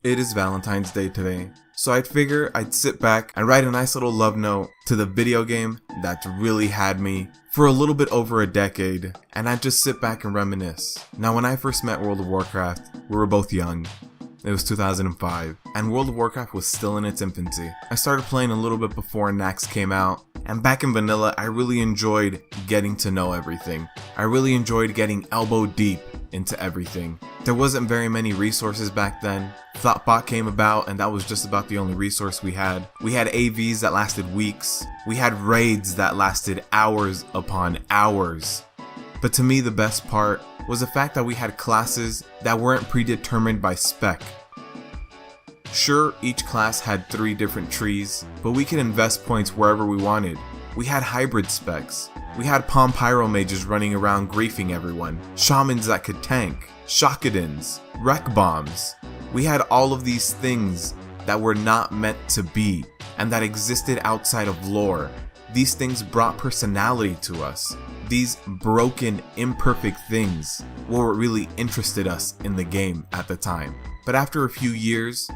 It is Valentine's Day today, so I'd figure I'd sit back and write a nice little love note to the video game that really had me for a little bit over a decade, and I'd just sit back and reminisce. Now, when I first met World of Warcraft, we were both young. It was 2005, and World of Warcraft was still in its infancy. I started playing a little bit before Nax came out, and back in vanilla, I really enjoyed getting to know everything. I really enjoyed getting elbow deep into everything. There wasn't very many resources back then. Thoughtbot came about, and that was just about the only resource we had. We had AVs that lasted weeks. We had raids that lasted hours upon hours. But to me, the best part was the fact that we had classes that weren't predetermined by spec. Sure, each class had 3 different trees, but we could invest points wherever we wanted. We had hybrid specs. We had Palm Pyro mages running around griefing everyone, shamans that could tank, Shakadins, wreck bombs. We had all of these things that were not meant to be and that existed outside of lore. These things brought personality to us. These broken, imperfect things were what really interested us in the game at the time. But after a few years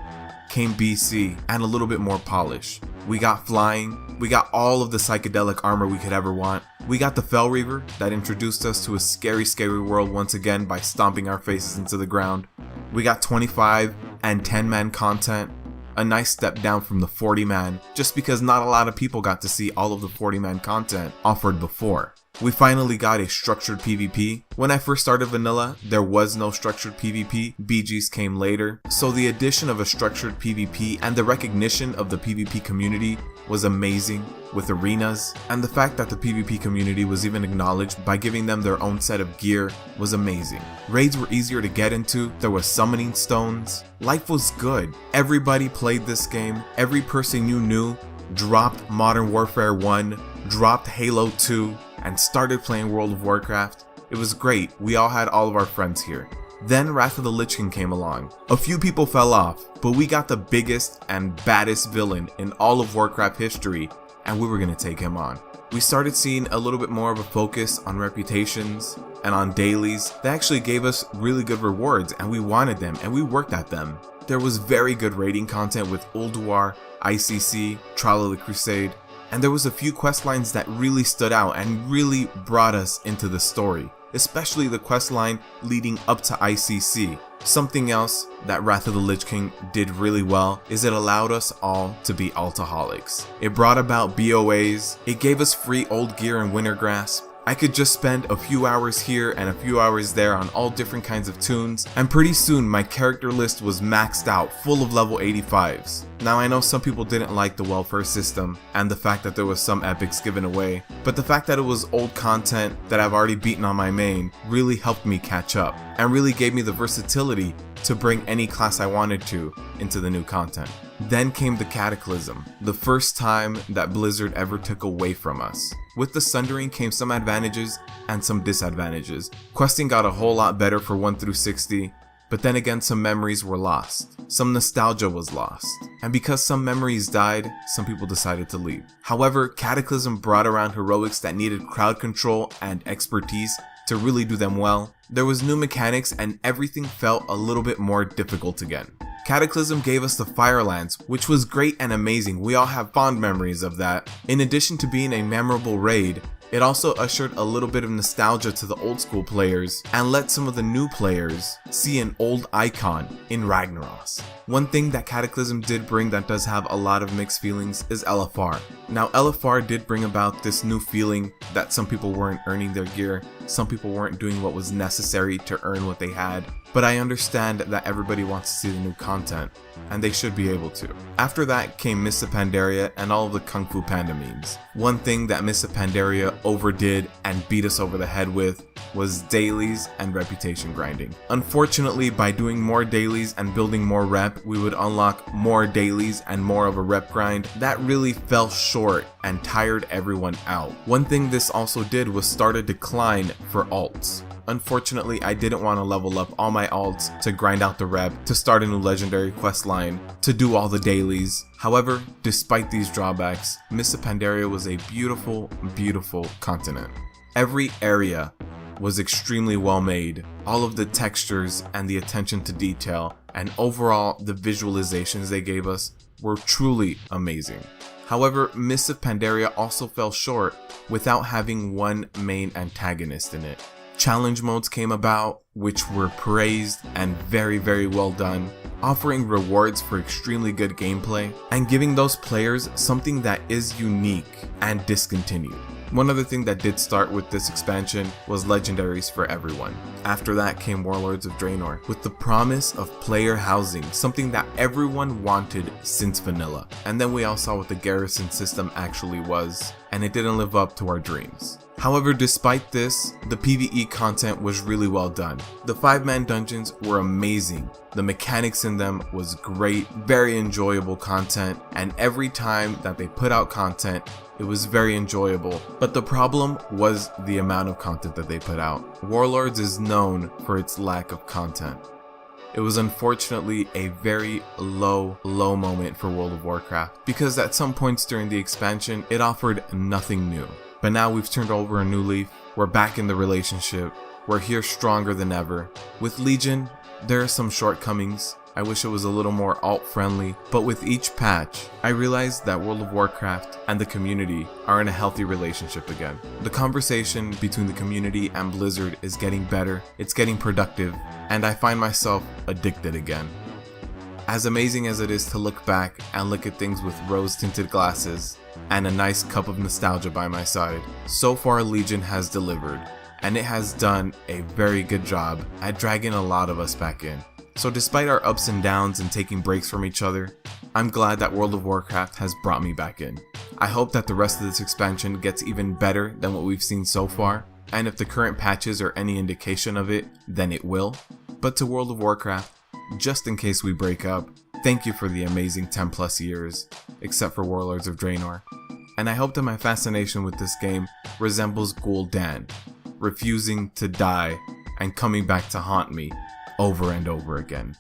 came BC and a little bit more polish. We got flying, we got all of the psychedelic armor we could ever want. We got the Fel Reaver that introduced us to a scary, scary world once again by stomping our faces into the ground. We got 25 and 10-man content, a nice step down from the 40-man, just because not a lot of people got to see all of the 40-man content offered before. We finally got a structured PvP. When I first started vanilla, there was no structured PvP, BGs came later, so the addition of a structured PvP and the recognition of the PvP community was amazing with arenas, and the fact that the PvP community was even acknowledged by giving them their own set of gear was amazing. Raids were easier to get into, there was summoning stones, life was good. Everybody played this game, every person you knew dropped Modern Warfare 1, dropped Halo 2, and started playing World of Warcraft. It was great, we all had all of our friends here. Then Wrath of the Lich King came along. A few people fell off, but we got the biggest and baddest villain in all of Warcraft history, and we were gonna take him on. We started seeing a little bit more of a focus on reputations and on dailies. They actually gave us really good rewards, and we wanted them, and we worked at them. There was very good raiding content with Ulduar, ICC, Trial of the Crusade, and there was a few quest lines that really stood out and really brought us into the story, especially the quest line leading up to ICC. Something else that Wrath of the Lich King did really well is it allowed us all to be altaholics. It brought about BOAs, it gave us free old gear and Winter Grasp. I could just spend a few hours here and a few hours there on all different kinds of tunes, and pretty soon my character list was maxed out, full of level 85s. Now I know some people didn't like the welfare system and the fact that there was some epics given away, but the fact that it was old content that I've already beaten on my main really helped me catch up, and really gave me the versatility to bring any class I wanted to into the new content. Then came the Cataclysm, the first time that Blizzard ever took away from us. With the Sundering came some advantages and some disadvantages. Questing got a whole lot better for 1 through 60, but then again some memories were lost. Some nostalgia was lost. And because some memories died, some people decided to leave. However, Cataclysm brought around heroics that needed crowd control and expertise to really do them well. There was new mechanics and everything felt a little bit more difficult again. Cataclysm gave us the Firelands, which was great and amazing. We all have fond memories of that. In addition to being a memorable raid, it also ushered a little bit of nostalgia to the old school players and let some of the new players see an old icon in Ragnaros. One thing that Cataclysm did bring that does have a lot of mixed feelings is LFR. Now LFR did bring about this new feeling that some people weren't earning their gear, some people weren't doing what was necessary to earn what they had, but I understand that everybody wants to see the new content, and they should be able to. After that came Mists of Pandaria and all of the Kung Fu Panda memes. One thing that Mists of Pandaria overdid and beat us over the head with was dailies and reputation grinding. Unfortunately, by doing more dailies and building more rep, we would unlock more dailies and more of a rep grind. That really fell short and tired everyone out. One thing this also did was start a decline for alts. Unfortunately, I didn't want to level up all my alts to grind out the rep, to start a new legendary quest line, to do all the dailies. However, despite these drawbacks, Mists of Pandaria was a beautiful, beautiful continent. Every area was extremely well made. All of the textures and the attention to detail, and overall the visualizations they gave us were truly amazing. However, Mists of Pandaria also fell short without having one main antagonist in it. Challenge modes came about, which were praised and very well done, offering rewards for extremely good gameplay and giving those players something that is unique and discontinued. One other thing that did start with this expansion was legendaries for everyone. After that came Warlords of Draenor, with the promise of player housing, something that everyone wanted since vanilla. And then we all saw what the garrison system actually was, and it didn't live up to our dreams. However, despite this, the PvE content was really well done. The 5-man dungeons were amazing. The mechanics in them was great, very enjoyable content, and every time that they put out content, it was very enjoyable. But the problem was the amount of content that they put out. Warlords is known for its lack of content. It was unfortunately a very low moment for World of Warcraft, because at some points during the expansion, it offered nothing new. But now we've turned over a new leaf, we're back in the relationship, we're here stronger than ever. With Legion, there are some shortcomings. I wish it was a little more alt-friendly, but with each patch, I realized that World of Warcraft and the community are in a healthy relationship again. The conversation between the community and Blizzard is getting better, it's getting productive, and I find myself addicted again. As amazing as it is to look back and look at things with rose-tinted glasses and a nice cup of nostalgia by my side, so far Legion has delivered, and it has done a very good job at dragging a lot of us back in. So despite our ups and downs and taking breaks from each other, I'm glad that World of Warcraft has brought me back in. I hope that the rest of this expansion gets even better than what we've seen so far, and if the current patches are any indication of it, then it will. But to World of Warcraft, just in case we break up, thank you for the amazing 10 plus years, except for Warlords of Draenor. And I hope that my fascination with this game resembles Gul'dan, refusing to die and coming back to haunt me over and over again.